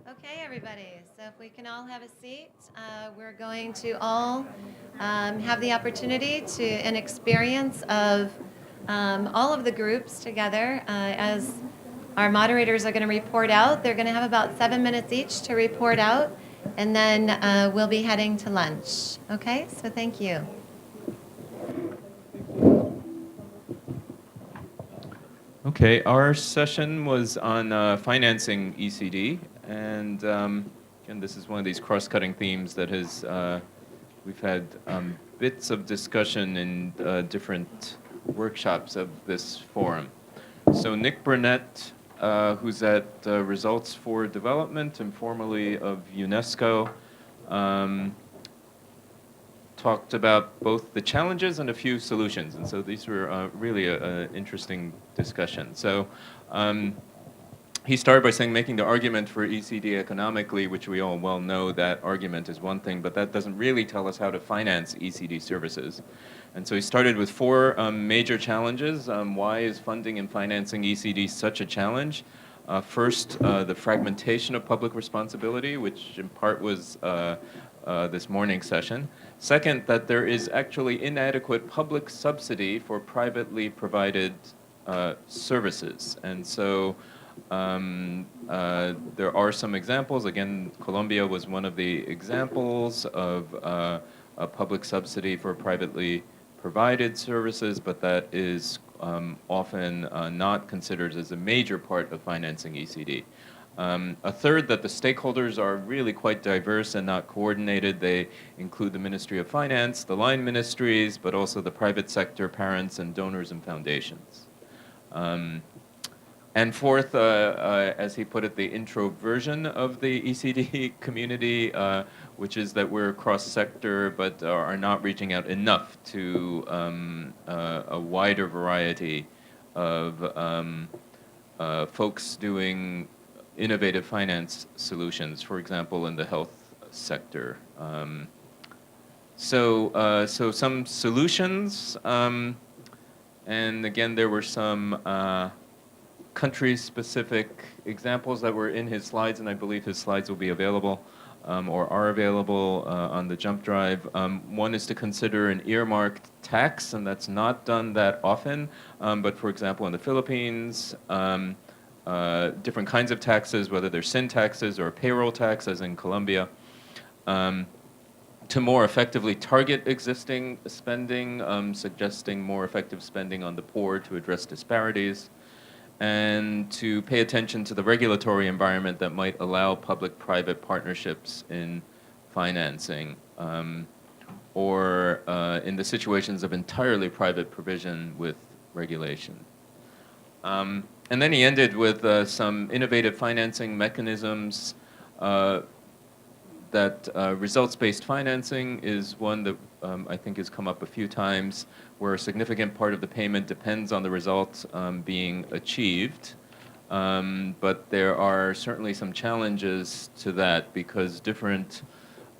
Okay, everybody. So if we can all have a seat, we're going to all have the opportunity to an experience of all of the groups together. As our moderators are going to report out, they're going to have about 7 minutes each to report out, and then we'll be heading to lunch. Okay, so thank you. Okay, our session was on financing ECD, and again, this is one of these cross-cutting themes that has we've had bits of discussion in different workshops of this forum. So Nick Burnett, who's at Results for Development and formerly of UNESCO, talked about both the challenges and a few solutions. And so these were really an interesting discussion. So he started by saying making the argument for ECD economically, which we all well know that argument is one thing, but that doesn't really tell us how to finance ECD services. And so he started with four major challenges. Why is funding and financing ECD such a challenge? First, the fragmentation of public responsibility, which in part was this morning's session. Second, that there is actually inadequate public subsidy for privately provided services. And so there are some examples. Again, Colombia was one of the examples of a public subsidy for privately provided services, but that is often not considered as a major part of financing ECD. A third, that the stakeholders are really quite diverse and not coordinated. They include the Ministry of Finance, the line ministries, but also the private sector, parents, and donors and foundations. And fourth, as he put it, the introversion of the ECD community, which is that we're cross-sector but are not reaching out enough to a wider variety of folks doing innovative finance solutions, for example, in the health sector. So some solutions, and again, there were some country-specific examples that were in his slides, and I believe his slides will be available or are available on the jump drive. One is to consider an earmarked tax, and that's not done that often, but for example, in the Philippines, different kinds of taxes, whether they're sin taxes or payroll tax, as in Colombia, to more effectively target existing spending, suggesting more effective spending on the poor to address disparities, and to pay attention to the regulatory environment that might allow public-private partnerships in financing, or in the situations of entirely private provision with regulation. And then he ended with some innovative financing mechanisms. That results-based financing is one that I think has come up a few times, where a significant part of the payment depends on the results being achieved. But there are certainly some challenges to that, because different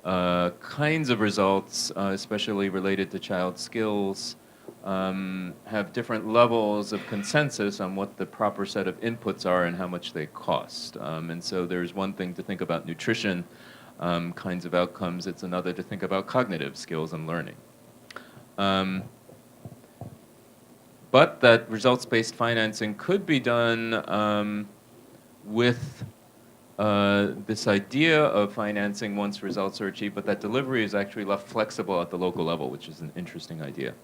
kinds of results, especially related to child skills, have different levels of consensus on what the proper set of inputs are and how much they cost. And so there's one thing to think about nutrition kinds of outcomes. It's another to think about cognitive skills and learning. But that results-based financing could be done with this idea of financing once results are achieved, but that delivery is actually left flexible at the local level, which is an interesting idea.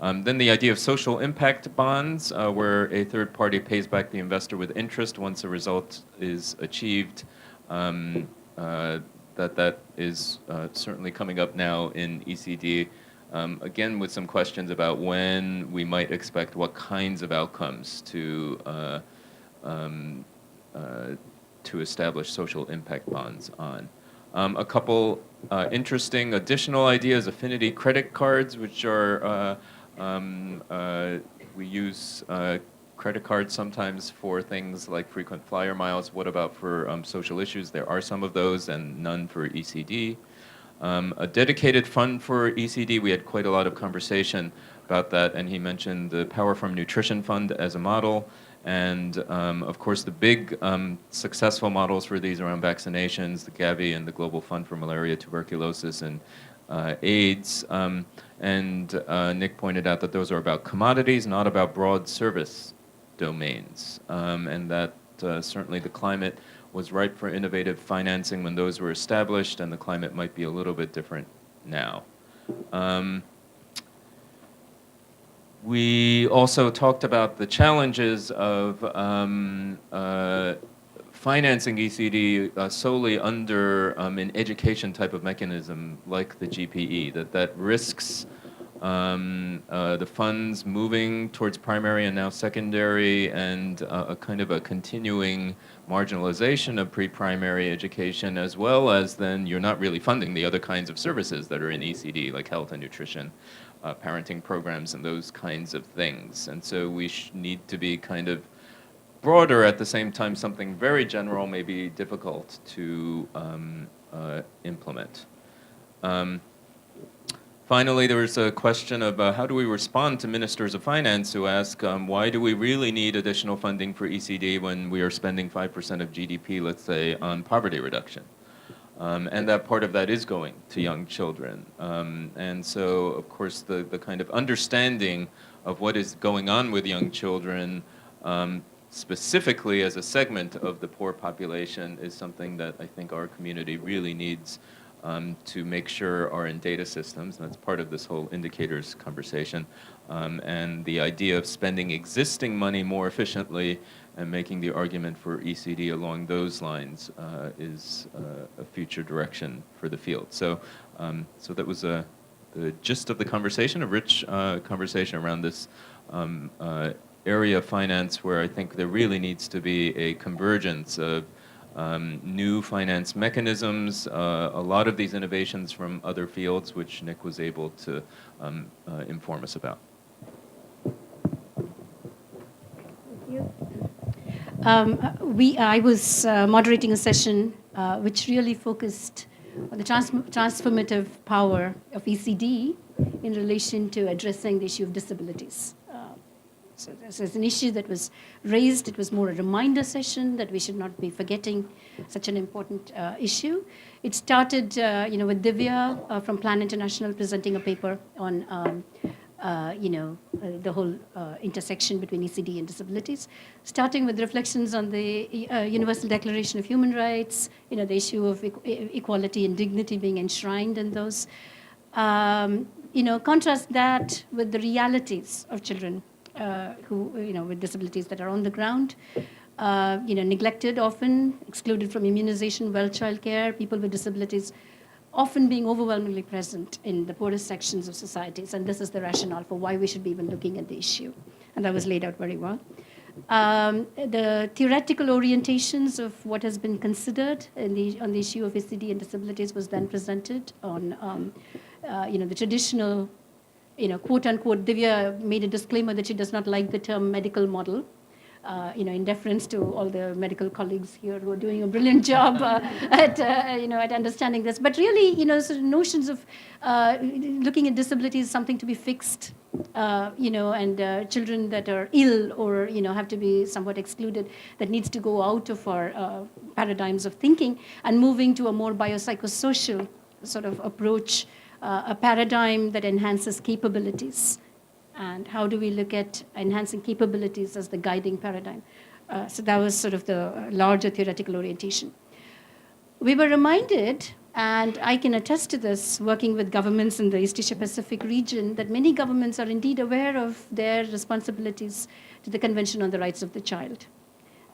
Then the idea of social impact bonds, where a third party pays back the investor with interest once a result is achieved. That is certainly coming up now in ECD, again with some questions about when we might expect what kinds of outcomes to establish social impact bonds on. A couple interesting additional ideas: affinity credit cards, which are we use credit cards sometimes for things like frequent flyer miles. What about for social issues? There are some of those and none for ECD. A dedicated fund for ECD, we had quite a lot of conversation about that, and he mentioned the Power from Nutrition Fund as a model, And of course, the big successful models for these around vaccinations, the Gavi and the Global Fund for Malaria, Tuberculosis, and AIDS. And Nick pointed out that those are about commodities, not about broad service domains. And that certainly the climate was ripe for innovative financing when those were established, and the climate might be a little bit different now. We also talked about the challenges of financing ECD solely under an education type of mechanism like the GPE, that risks the funds moving towards primary and now secondary, and a kind of a continuing marginalization of pre-primary education, as well as then you're not really funding the other kinds of services that are in ECD, like health and nutrition, parenting programs, and those kinds of things. And so we need to be kind of broader, at the same time something very general may be difficult to implement. Finally, there was a question of how do we respond to ministers of finance who ask, why do we really need additional funding for ECD when we are spending 5% of GDP, let's say, on poverty reduction? And that part of that is going to young children. And so, of course, the kind of understanding of what is going on with young children, specifically as a segment of the poor population, is something that I think our community really needs to make sure are in data systems, and that's part of this whole indicators conversation. And the idea of spending existing money more efficiently and making the argument for ECD along those lines is a future direction for the field. So, so that was the gist of the conversation, a rich conversation around this area of finance where I think there really needs to be a convergence of new finance mechanisms, a lot of these innovations from other fields, which Nick was able to inform us about. I was moderating a session which really focused on the transformative power of ECD in relation to addressing the issue of disabilities. So this is an issue that was raised. It was more a reminder session that we should not be forgetting such an important issue. It started, with Divya from Plan International presenting a paper on, the whole intersection between ECD and disabilities, starting with reflections on the Universal Declaration of Human Rights, the issue of equality and dignity being enshrined in those. Contrast that with the realities of children who, with disabilities that are on the ground, neglected often, excluded from immunization, well child care, people with disabilities often being overwhelmingly present in the poorest sections of societies. And this is the rationale for why we should be even looking at the issue. And that was laid out very well. The theoretical orientations of what has been considered on the issue of ECD and disabilities was then presented on, the traditional, quote unquote, Divya made a disclaimer that she does not like the term medical model, in deference to all the medical colleagues here who are doing a brilliant job at understanding this. But really, sort of notions of looking at disabilities as something to be fixed, and children that are ill or, have to be somewhat excluded, that needs to go out of our paradigms of thinking and moving to a more biopsychosocial sort of approach, a paradigm that enhances capabilities. And how do we look at enhancing capabilities as the guiding paradigm? So that was sort of the larger theoretical orientation. We were reminded, and I can attest to this, working with governments in the East Asia Pacific region, that many governments are indeed aware of their responsibilities to the Convention on the Rights of the Child.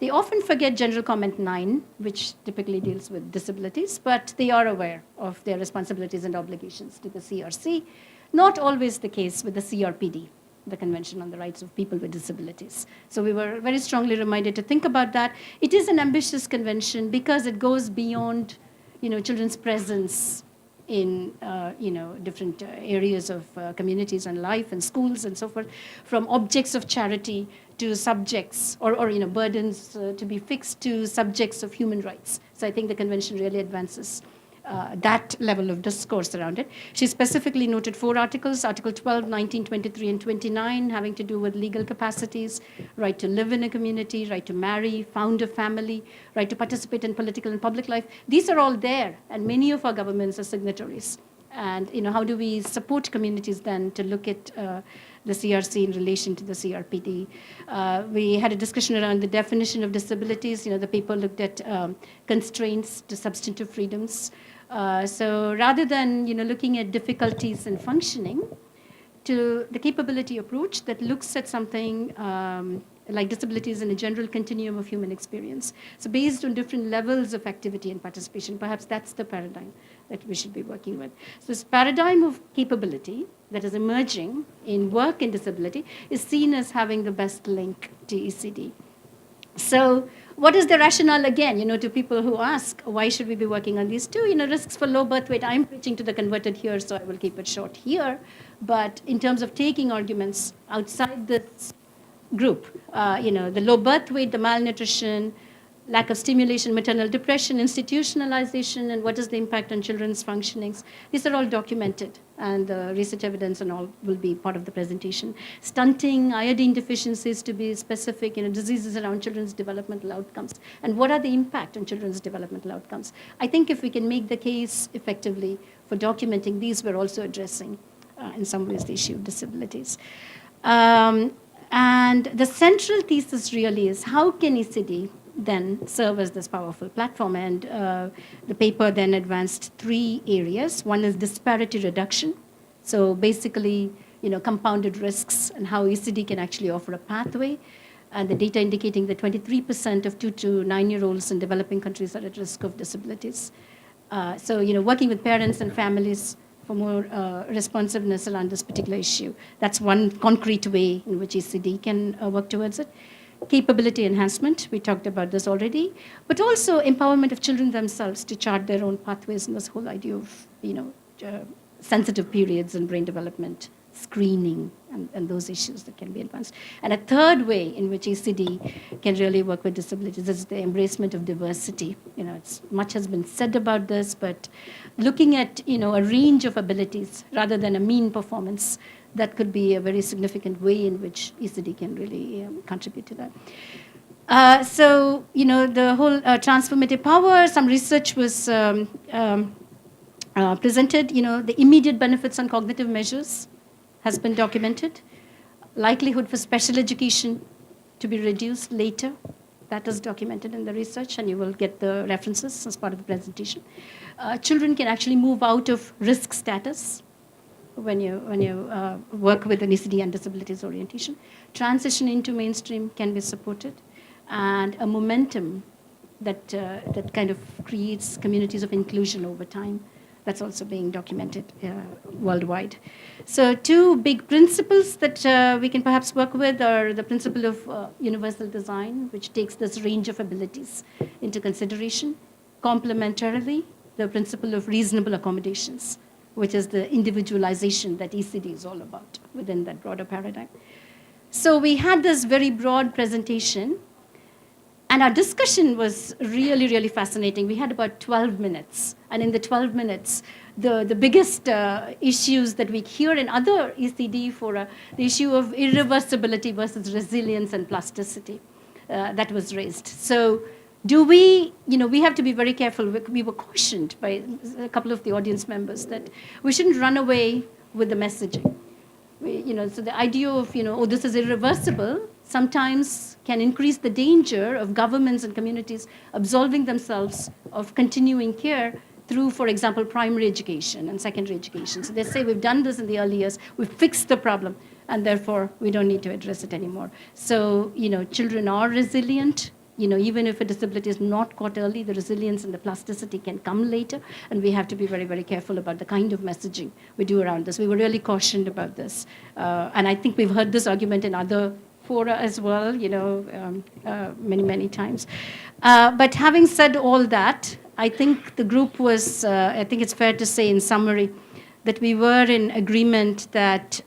They often forget General Comment 9, which typically deals with disabilities, but they are aware of their responsibilities and obligations to the CRC. Not always the case with the CRPD, the Convention on the Rights of People with Disabilities. So we were very strongly reminded to think about that. It is an ambitious convention because it goes beyond, children's presence in, different areas of communities and life and schools and so forth, from objects of charity to subjects or burdens to be fixed to subjects of human rights. So I think the convention really advances that level of discourse around it. She specifically noted 4 articles, Article 12, 19, 23, and 29, having to do with legal capacities, right to live in a community, right to marry, found a family, right to participate in political and public life. These are all there, and many of our governments are signatories. And how do we support communities then to look at the CRC in relation to the CRPD? We had a discussion around the definition of disabilities. The paper looked at constraints to substantive freedoms. So rather than looking at difficulties in functioning, to the capability approach that looks at something like disabilities in a general continuum of human experience. So based on different levels of activity and participation, perhaps that's the paradigm that we should be working with. So this paradigm of capability that is emerging in work and disability is seen as having the best link to ECD. So what is the rationale again, to people who ask, why should we be working on these two? Risks for low birth weight, I'm preaching to the converted here, so I will keep it short here. But in terms of taking arguments outside this group, the low birth weight, the malnutrition, lack of stimulation, maternal depression, institutionalization, and what is the impact on children's functionings. These are all documented, and the research evidence and all will be part of the presentation. Stunting, iodine deficiencies to be specific, diseases around children's developmental outcomes, and what are the impact on children's developmental outcomes. I think if we can make the case effectively for documenting these, we're also addressing, in some ways, the issue of disabilities. And the central thesis really is how can ECD then serve as this powerful platform? And the paper then advanced 3 areas. One is disparity reduction. So basically, compounded risks and how ECD can actually offer a pathway. And the data indicating that 23% of 2 to 9-year-olds in developing countries are at risk of disabilities. So, working with parents and families for more responsiveness around this particular issue. That's one concrete way in which ECD can work towards it. Capability enhancement, we talked about this already, but also empowerment of children themselves to chart their own pathways in this whole idea of, sensitive periods in brain development, screening, and those issues that can be advanced. And a third way in which ECD can really work with disabilities is the embracement of diversity. Much has been said about this, but looking at, a range of abilities rather than a mean performance, that could be a very significant way in which ECD can really contribute to that. So, the whole transformative power, some research was presented. The immediate benefits on cognitive measures has been documented. Likelihood for special education to be reduced later, that is documented in the research, and you will get the references as part of the presentation. Children can actually move out of risk status when you work with an ECD and disabilities orientation. Transition into mainstream can be supported, and a momentum that kind of creates communities of inclusion over time. That's also being documented worldwide. So 2 big principles that we can perhaps work with are the principle of universal design, which takes this range of abilities into consideration. Complementarily, the principle of reasonable accommodations, which is the individualization that ECD is all about within that broader paradigm. So we had this very broad presentation, and our discussion was really, really fascinating. We had about 12 minutes, and in the 12 minutes, the biggest issues that we hear in other ECD fora, the issue of irreversibility versus resilience and plasticity, that was raised. So do we have to be very careful. We were cautioned by a couple of the audience members that we shouldn't run away with the messaging. So the idea of, this is irreversible, sometimes can increase the danger of governments and communities absolving themselves of continuing care through, for example, primary education and secondary education. So they say, we've done this in the early years, we've fixed the problem, and therefore we don't need to address it anymore. So, children are resilient. Even if a disability is not caught early, the resilience and the plasticity can come later, and we have to be very, very careful about the kind of messaging we do around this. We were really cautioned about this. And I think we've heard this argument in other fora as well, many, many times. But having said all that, I think the group was, I think it's fair to say in summary, that we were in agreement that,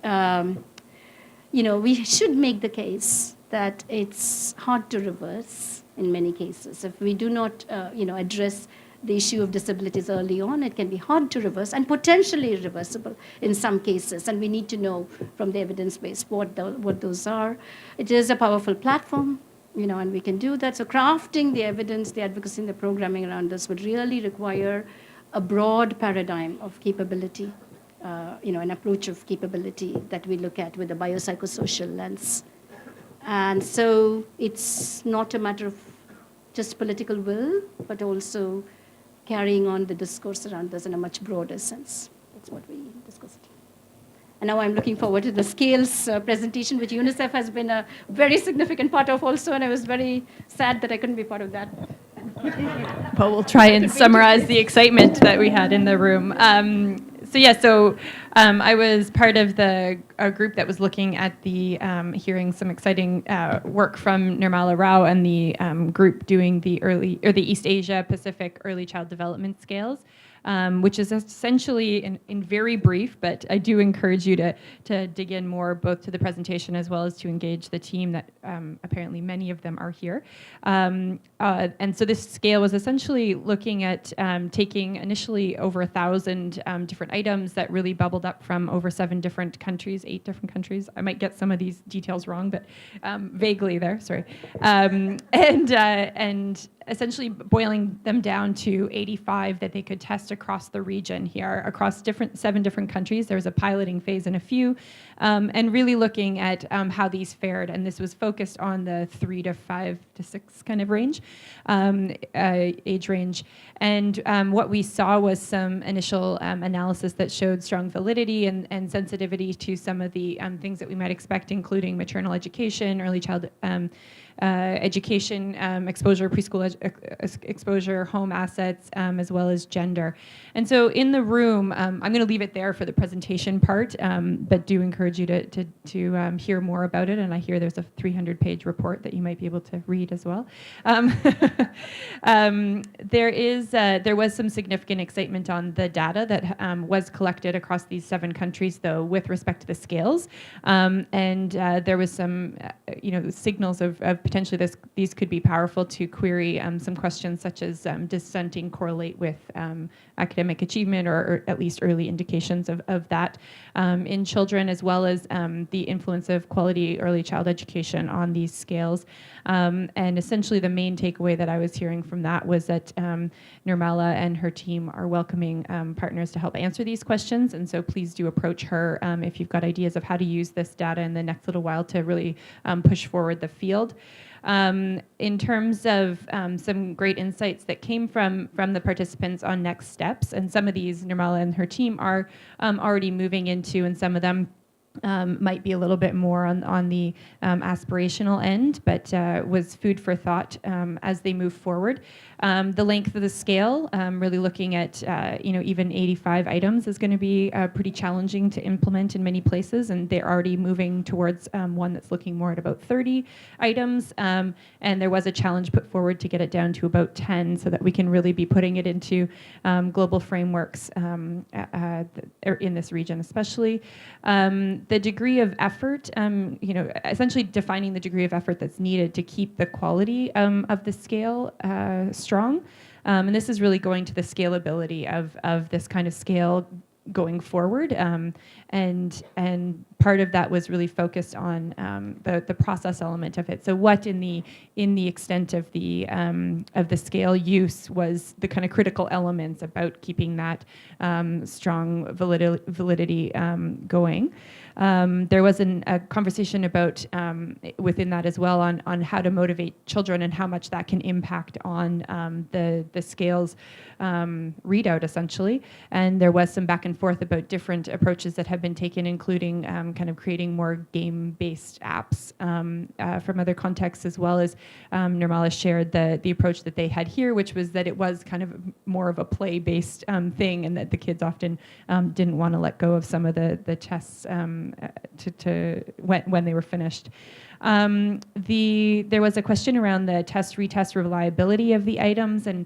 we should make the case that it's hard to reverse in many cases if we do not, address the issue of disabilities early on, it can be hard to reverse and potentially irreversible in some cases. And we need to know from the evidence base what those are. It is a powerful platform, and we can do that. So crafting the evidence, the advocacy, and the programming around this would really require a broad paradigm of capability, an approach of capability that we look at with a biopsychosocial lens. And so it's not a matter of just political will, but also carrying on the discourse around this in a much broader sense. That's what we discussed. And now I'm looking forward to the scales presentation, which UNICEF has been a very significant part of also, and I was very sad that I couldn't be part of that. Well, we'll try and summarize the excitement that we had in the room. I was part of a group that was looking at hearing some exciting work from Nirmala Rao and the group doing the East Asia Pacific Early Child Development Scales, which is essentially, in very brief, but I do encourage you to dig in more, both to the presentation as well as to engage the team that apparently many of them are here. And so this scale was essentially looking at taking initially over 1,000 different items that really bubbled up from over 8 different countries. I might get some of these details wrong, but vaguely there, sorry. And essentially boiling them down to 85 that they could test across the region here, across 7 different countries. There was a piloting phase in a few, and really looking at how these fared. And this was focused on the 3 to 5 to 6 kind of range, age range. And what we saw was some initial analysis that showed strong validity and sensitivity to some of the things that we might expect, including maternal education, early child education, exposure, preschool exposure, home assets, as well as gender. And so in the room, I'm going to leave it there for the presentation part, but do encourage you to hear more about it. And I hear there's a 300-page report that you might be able to read as well. There was some significant excitement on the data that was collected across these 7 countries, though, with respect to the scales. And there was some, signals of potentially these could be powerful to query some questions such as does stunting correlate with academic achievement or at least early indications of that in children, as well as the influence of quality early child education on these scales. And essentially the main takeaway that I was hearing from that was that Nirmala and her team are welcoming partners to help answer these questions. And so please do approach her if you've got ideas of how to use this data in the next little while to really push forward the field. In terms of some great insights that came from the participants on next steps, and some of these Nirmala and her team are already moving into, and some of them might be a little bit more on the aspirational end, but was food for thought as they move forward. The length of the scale, really looking at even 85 items is going to be pretty challenging to implement in many places, and they're already moving towards one that's looking more at about 30 items. And there was a challenge put forward to get it down to about 10, so that we can really be putting it into global frameworks in this region, especially. The degree of effort, essentially defining the degree of effort that's needed to keep the quality of the scale strong. And this is really going to the scalability of this kind of scale going forward. And part of that was really focused on the process element of it. So what in the extent of the scale use was the kind of critical elements about keeping that strong validity going. There was a conversation about within that as well on how to motivate children and how much that can impact on the scales readout, essentially. And there was some back and forth about different approaches that have been taken, including kind of creating more game-based apps from other contexts, as well as Nirmala shared the approach that they had here, which was that it was kind of more of a play-based thing, and that the kids often didn't want to let go of some of the tests when they were finished. There was a question around the retest reliability of the items, and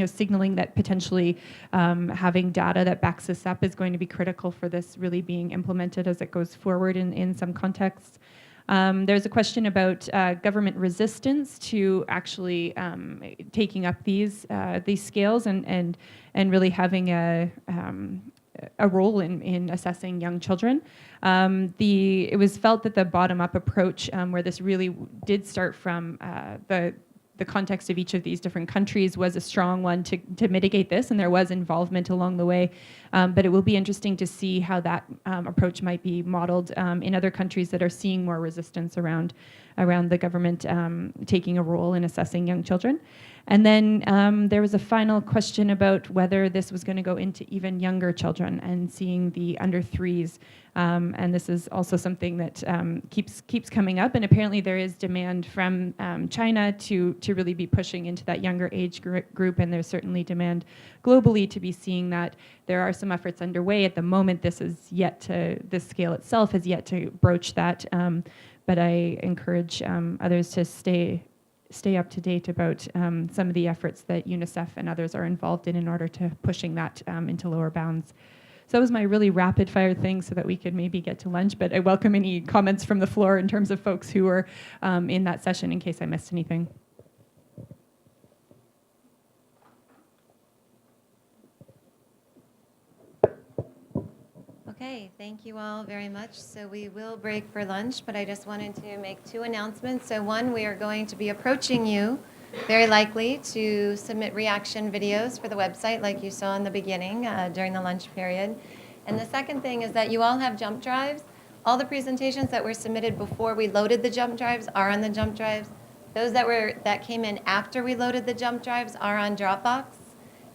signaling that potentially having data that backs this up is going to be critical for this really being implemented as it goes forward in some contexts. There's a question about government resistance to actually taking up these scales and really having a role in assessing young children. It was felt that the bottom-up approach, where this really did start from the context of each of these different countries, was a strong one to mitigate this, and there was involvement along the way. But it will be interesting to see how that approach might be modeled in other countries that are seeing more resistance around the government taking a role in assessing young children. And then there was a final question about whether this was going to go into even younger children and seeing the under threes. And this is also something that keeps coming up. And apparently there is demand from China to really be pushing into that younger age group. And there's certainly demand globally to be seeing that. There are some efforts underway at the moment. This scale itself has yet to broach that. But I encourage others to stay up to date about some of the efforts that UNICEF and others are involved in order to pushing that into lower bounds. So that was my really rapid fire thing so that we could maybe get to lunch, but I welcome any comments from the floor in terms of folks who were in that session in case I missed anything. Okay, thank you all very much. So we will break for lunch, but I just wanted to make two announcements. So one, we are going to be approaching you very likely to submit reaction videos for the website like you saw in the beginning during the lunch period. And the second thing is that you all have jump drives. All the presentations that were submitted before we loaded the jump drives are on the jump drives. Those that came in after we loaded the jump drives are on Dropbox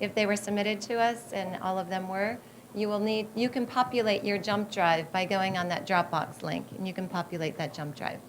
if they were submitted to us, and all of them were. You can populate your jump drive by going on that Dropbox link, and you can populate that jump drive.